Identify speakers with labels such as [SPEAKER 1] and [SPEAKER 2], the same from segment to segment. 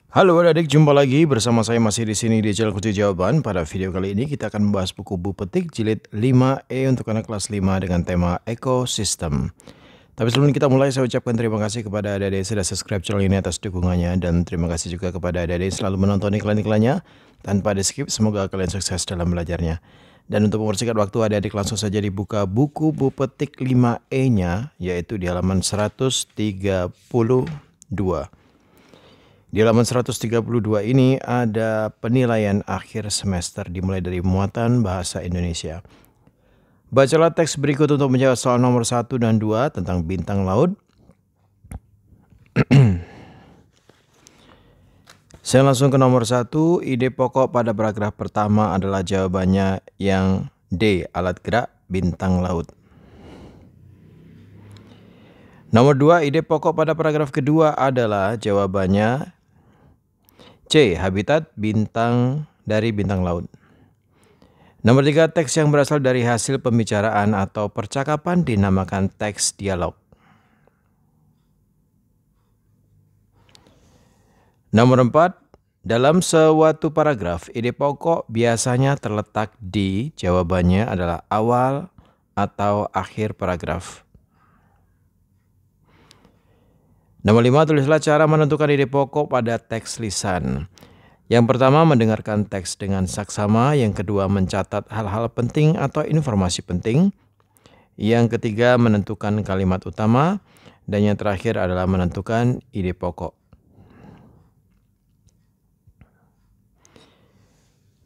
[SPEAKER 1] Halo adik-adik, jumpa lagi bersama saya masih di sini di channel Kunci Jawaban. Pada video kali ini kita akan membahas buku Bu Petik jilid 5E untuk anak kelas 5 dengan tema ekosistem. Tapi sebelum kita mulai, saya ucapkan terima kasih kepada adik-adik yang sudah subscribe channel ini atas dukungannya, dan terima kasih juga kepada adik-adik yang selalu menonton iklan-iklannya tanpa di skip. Semoga kalian sukses dalam belajarnya. Dan untuk mempersingkat waktu, adik-adik langsung saja dibuka buku Bu Petik 5E-nya, yaitu di halaman 132. Di halaman 132 ini ada penilaian akhir semester dimulai dari muatan bahasa Indonesia. Bacalah teks berikut untuk menjawab soal nomor 1 dan 2 tentang bintang laut. Saya langsung ke nomor 1. Ide pokok pada paragraf pertama adalah jawabannya yang D, alat gerak bintang laut. Nomor 2, ide pokok pada paragraf kedua adalah jawabannya C, habitat bintang dari bintang laut. Nomor 3, teks yang berasal dari hasil pembicaraan atau percakapan dinamakan teks dialog. Nomor 4, dalam suatu paragraf, ide pokok biasanya terletak di jawabannya adalah awal atau akhir paragraf. Nomor 5, tulislah cara menentukan ide pokok pada teks lisan. Yang pertama, mendengarkan teks dengan saksama. Yang kedua, mencatat hal-hal penting atau informasi penting. Yang ketiga, menentukan kalimat utama. Dan yang terakhir adalah menentukan ide pokok.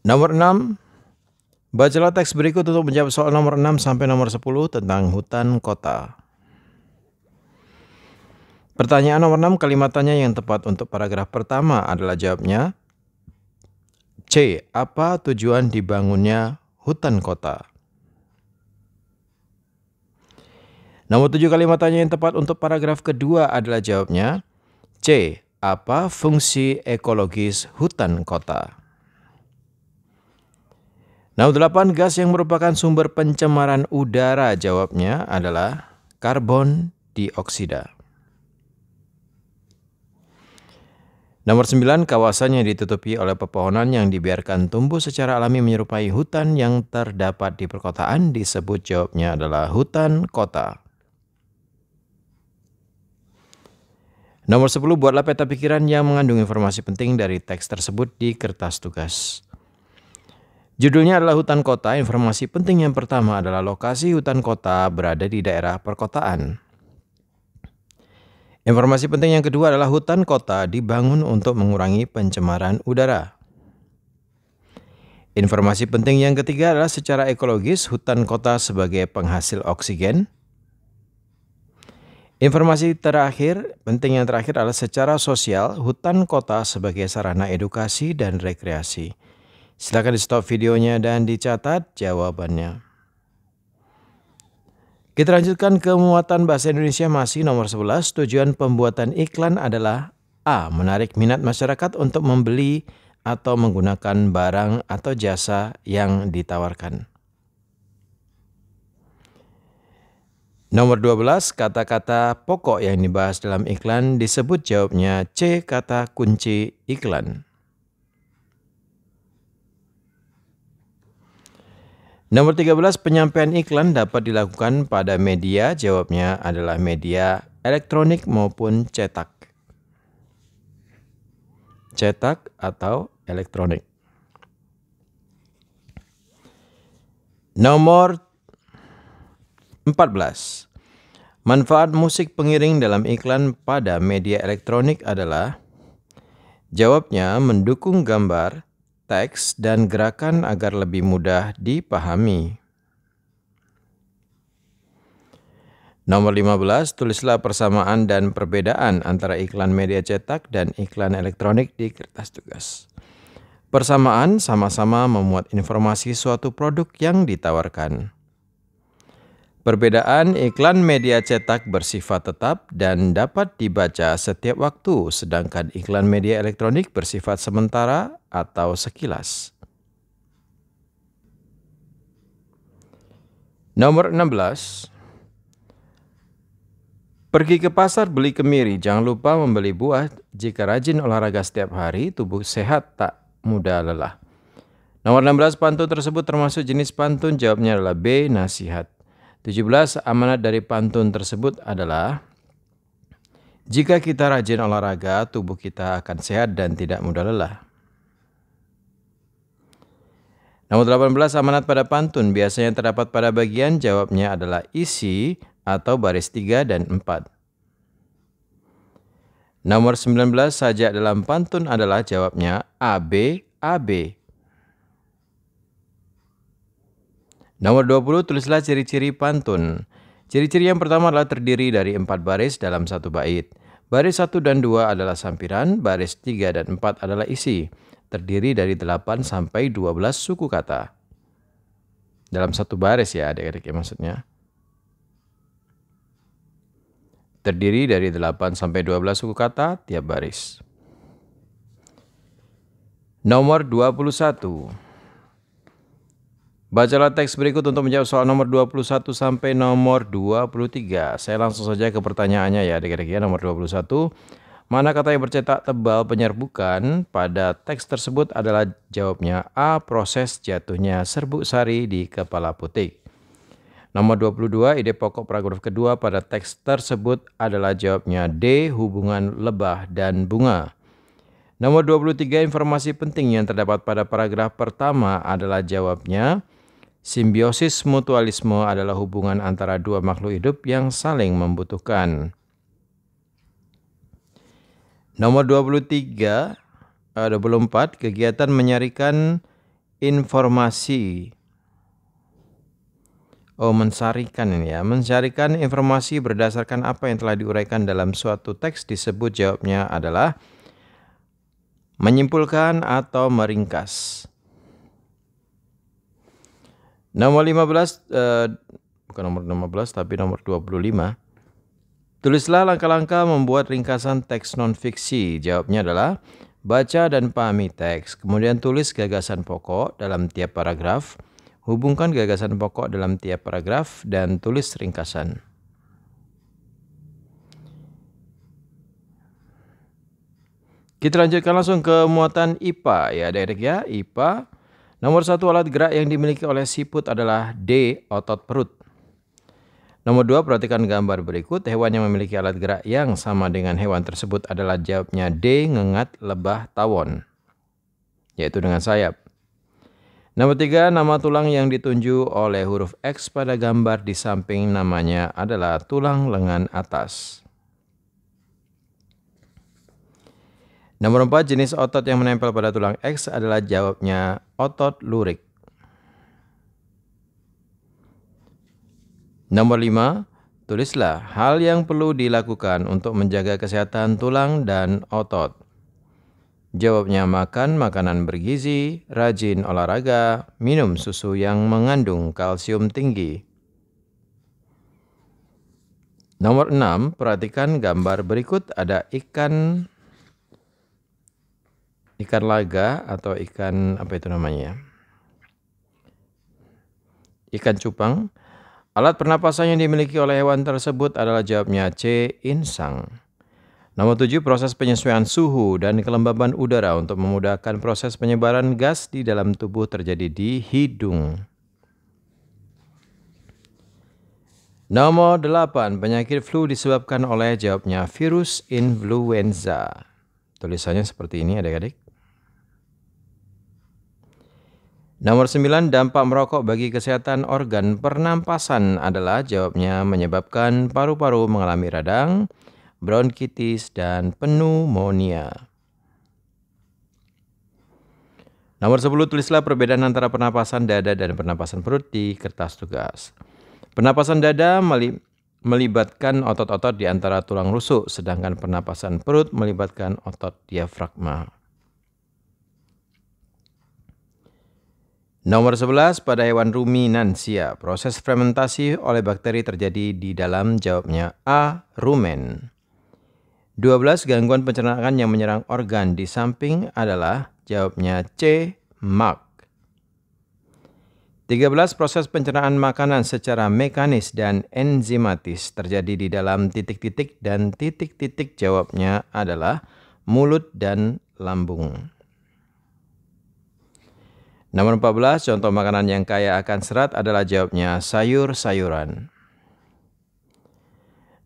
[SPEAKER 1] Nomor 6, bacalah teks berikut untuk menjawab soal nomor 6 sampai nomor 10 tentang hutan kota. Pertanyaan nomor 6, kalimatannya yang tepat untuk paragraf pertama adalah jawabnya C. Apa tujuan dibangunnya hutan kota? Nomor 7, kalimatannya yang tepat untuk paragraf kedua adalah jawabnya C. Apa fungsi ekologis hutan kota? Nomor 8, gas yang merupakan sumber pencemaran udara, jawabnya adalah karbon dioksida. Nomor 9, kawasan yang ditutupi oleh pepohonan yang dibiarkan tumbuh secara alami menyerupai hutan yang terdapat di perkotaan disebut, jawabnya adalah hutan kota. Nomor 10, buatlah peta pikiran yang mengandung informasi penting dari teks tersebut di kertas tugas. Judulnya adalah hutan kota. Informasi penting yang pertama adalah lokasi hutan kota berada di daerah perkotaan. Informasi penting yang kedua adalah hutan kota dibangun untuk mengurangi pencemaran udara. Informasi penting yang ketiga adalah secara ekologis hutan kota sebagai penghasil oksigen. Informasi penting yang terakhir adalah secara sosial hutan kota sebagai sarana edukasi dan rekreasi. Silakan di stop videonya dan dicatat jawabannya. Kita lanjutkan ke muatan bahasa Indonesia masih nomor 11. Tujuan pembuatan iklan adalah A. Menarik minat masyarakat untuk membeli atau menggunakan barang atau jasa yang ditawarkan. Nomor 12, kata-kata pokok yang dibahas dalam iklan disebut, jawabnya C. Kata kunci iklan. Nomor 13, penyampaian iklan dapat dilakukan pada media, jawabnya adalah media elektronik maupun cetak. Cetak atau elektronik. Nomor 14, manfaat musik pengiring dalam iklan pada media elektronik adalah, jawabnya mendukung gambar, teks, dan gerakan agar lebih mudah dipahami. Nomor 15, tulislah persamaan dan perbedaan antara iklan media cetak dan iklan elektronik di kertas tugas. Persamaan sama-sama memuat informasi suatu produk yang ditawarkan. Perbedaan, iklan media cetak bersifat tetap dan dapat dibaca setiap waktu, sedangkan iklan media elektronik bersifat sementara atau sekilas. Nomor 16, Pergi ke pasar beli kemiri, jangan lupa membeli buah. Jika rajin olahraga setiap hari, tubuh sehat tak mudah lelah. Nomor 16, pantun tersebut termasuk jenis pantun, jawabnya adalah B, nasihat. 17, amanat dari pantun tersebut adalah, jika kita rajin olahraga, tubuh kita akan sehat dan tidak mudah lelah. Nomor 18, amanat pada pantun biasanya terdapat pada bagian, jawabnya adalah isi atau baris 3 dan 4. Nomor 19, sajak dalam pantun adalah, jawabnya AB, AB. Nomor 20, tulislah ciri-ciri pantun. Ciri-ciri yang pertama adalah terdiri dari 4 baris dalam satu bait. Baris 1 dan 2 adalah sampiran, baris 3 dan 4 adalah isi. Terdiri dari 8 sampai 12 suku kata. Dalam satu baris ya adik-adik ya maksudnya. Terdiri dari 8 sampai 12 suku kata tiap baris. Nomor 21. Bacalah teks berikut untuk menjawab soal nomor 21 sampai nomor 23. Saya langsung saja ke pertanyaannya ya adik-adik ya. Nomor 21. Mana kata yang bercetak tebal penyerbukan pada teks tersebut adalah, jawabnya A, proses jatuhnya serbuk sari di kepala putik. Nomor 22, ide pokok paragraf kedua pada teks tersebut adalah, jawabnya D, hubungan lebah dan bunga. Nomor 23, informasi penting yang terdapat pada paragraf pertama adalah, jawabnya simbiosis mutualisme adalah hubungan antara dua makhluk hidup yang saling membutuhkan. Nomor 24, kegiatan menyarikan informasi. Mensarikan ini ya. Mencarikan informasi berdasarkan apa yang telah diuraikan dalam suatu teks disebut, jawabnya adalah menyimpulkan atau meringkas. Nomor 15, bukan nomor 15 tapi nomor 25. Tulislah langkah-langkah membuat ringkasan teks non-fiksi. Jawabnya adalah baca dan pahami teks. Kemudian tulis gagasan pokok dalam tiap paragraf. Hubungkan gagasan pokok dalam tiap paragraf dan tulis ringkasan. Kita lanjutkan langsung ke muatan IPA ya adik-adik ya. IPA. Nomor 1, alat gerak yang dimiliki oleh siput adalah D, otot perut. Nomor 2, perhatikan gambar berikut. Hewan yang memiliki alat gerak yang sama dengan hewan tersebut adalah, jawabnya D, ngengat lebah tawon, yaitu dengan sayap. Nomor 3, nama tulang yang ditunjuk oleh huruf X pada gambar di samping namanya adalah tulang lengan atas. Nomor 4, jenis otot yang menempel pada tulang X adalah, jawabnya otot lurik. Nomor 5, tulislah hal yang perlu dilakukan untuk menjaga kesehatan tulang dan otot. Jawabnya makan makanan bergizi, rajin olahraga, minum susu yang mengandung kalsium tinggi. Nomor 6, perhatikan gambar berikut. Ada ikan laga atau ikan apa itu namanya? Ikan cupang. Alat pernapasan yang dimiliki oleh hewan tersebut adalah, jawabnya C, insang. Nomor 7, proses penyesuaian suhu dan kelembaban udara untuk memudahkan proses penyebaran gas di dalam tubuh terjadi di hidung. Nomor 8, penyakit flu disebabkan oleh, jawabnya virus influenza. Tulisannya seperti ini adik-adik. Nomor 9, dampak merokok bagi kesehatan organ pernapasan adalah, jawabnya menyebabkan paru-paru mengalami radang, bronkitis, dan pneumonia. Nomor 10, tulislah perbedaan antara pernapasan dada dan pernapasan perut di kertas tugas. Pernapasan dada melibatkan otot-otot di antara tulang rusuk, sedangkan pernapasan perut melibatkan otot diafragma. Nomor 11, pada hewan ruminansia, proses fermentasi oleh bakteri terjadi di dalam, jawabnya A, rumen. 12, gangguan pencernaan yang menyerang organ di samping adalah, jawabnya C, mak. 13. Proses pencernaan makanan secara mekanis dan enzimatis terjadi di dalam titik-titik dan titik-titik jawabnya adalah mulut dan lambung. Nomor 14, contoh makanan yang kaya akan serat adalah jawabnya sayur-sayuran.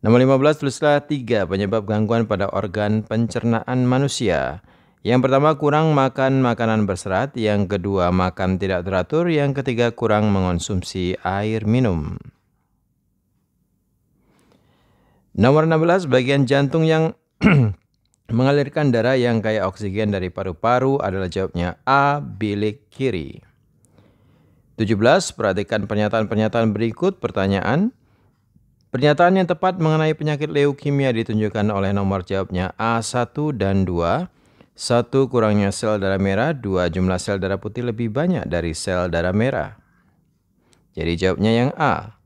[SPEAKER 1] Nomor 15, tulislah 3 penyebab gangguan pada organ pencernaan manusia. Yang pertama, kurang makan makanan berserat. Yang kedua, makan tidak teratur. Yang ketiga, kurang mengonsumsi air minum. Nomor 16, bagian jantung yang mengalirkan darah yang kaya oksigen dari paru-paru adalah jawabnya A, bilik kiri. 17, perhatikan pernyataan-pernyataan berikut. Pertanyaan. Pernyataan yang tepat mengenai penyakit leukemia ditunjukkan oleh nomor jawabnya A1 dan 2. 1. Kurangnya sel darah merah. 2. Jumlah sel darah putih lebih banyak dari sel darah merah. Jadi jawabnya yang A.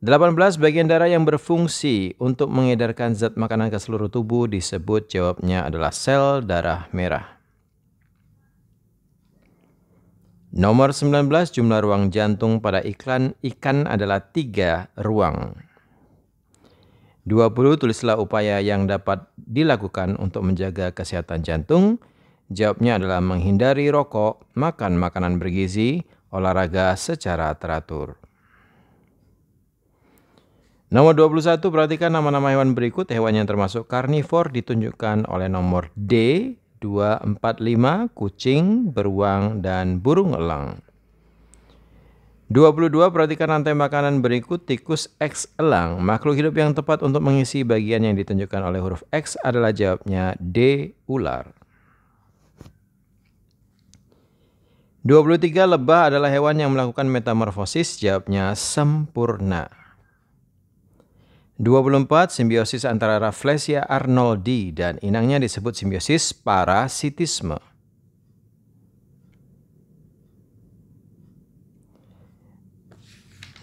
[SPEAKER 1] 18. Bagian darah yang berfungsi untuk mengedarkan zat makanan ke seluruh tubuh disebut jawabnya adalah sel darah merah. Nomor 19. Jumlah ruang jantung pada ikan adalah 3 ruang. 20. Tulislah upaya yang dapat dilakukan untuk menjaga kesehatan jantung. Jawabnya adalah menghindari rokok, makan makanan bergizi, olahraga secara teratur. Nomor 21, perhatikan nama-nama hewan berikut. Hewan yang termasuk karnivor ditunjukkan oleh nomor D, 2, 4, 5, kucing, beruang, dan burung elang. 22, perhatikan rantai makanan berikut. Tikus, X, elang. Makhluk hidup yang tepat untuk mengisi bagian yang ditunjukkan oleh huruf X adalah jawabnya D, ular. 23, lebah adalah hewan yang melakukan metamorfosis. Jawabnya sempurna. 24, simbiosis antara Rafflesia arnoldi dan inangnya disebut simbiosis parasitisme.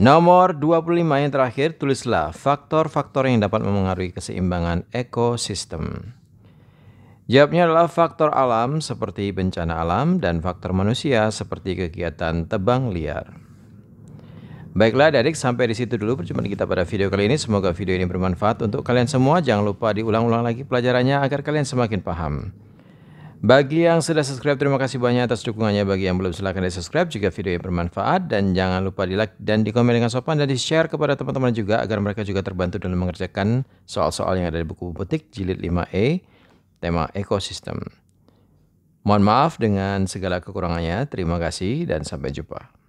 [SPEAKER 1] Nomor 25 yang terakhir, tulislah faktor-faktor yang dapat memengaruhi keseimbangan ekosistem. Jawabnya adalah faktor alam seperti bencana alam dan faktor manusia seperti kegiatan tebang liar. Baiklah adik-adik, sampai di situ dulu perjumpaan kita pada video kali ini. Semoga video ini bermanfaat untuk kalian semua. Jangan lupa diulang-ulang lagi pelajarannya agar kalian semakin paham. Bagi yang sudah subscribe, terima kasih banyak atas dukungannya. Bagi yang belum, silahkan di subscribe jika video ini bermanfaat. Dan jangan lupa di like dan di komen dengan sopan dan di share kepada teman-teman juga agar mereka juga terbantu dalam mengerjakan soal-soal yang ada di buku petik jilid 5E, tema ekosistem. Mohon maaf dengan segala kekurangannya. Terima kasih dan sampai jumpa.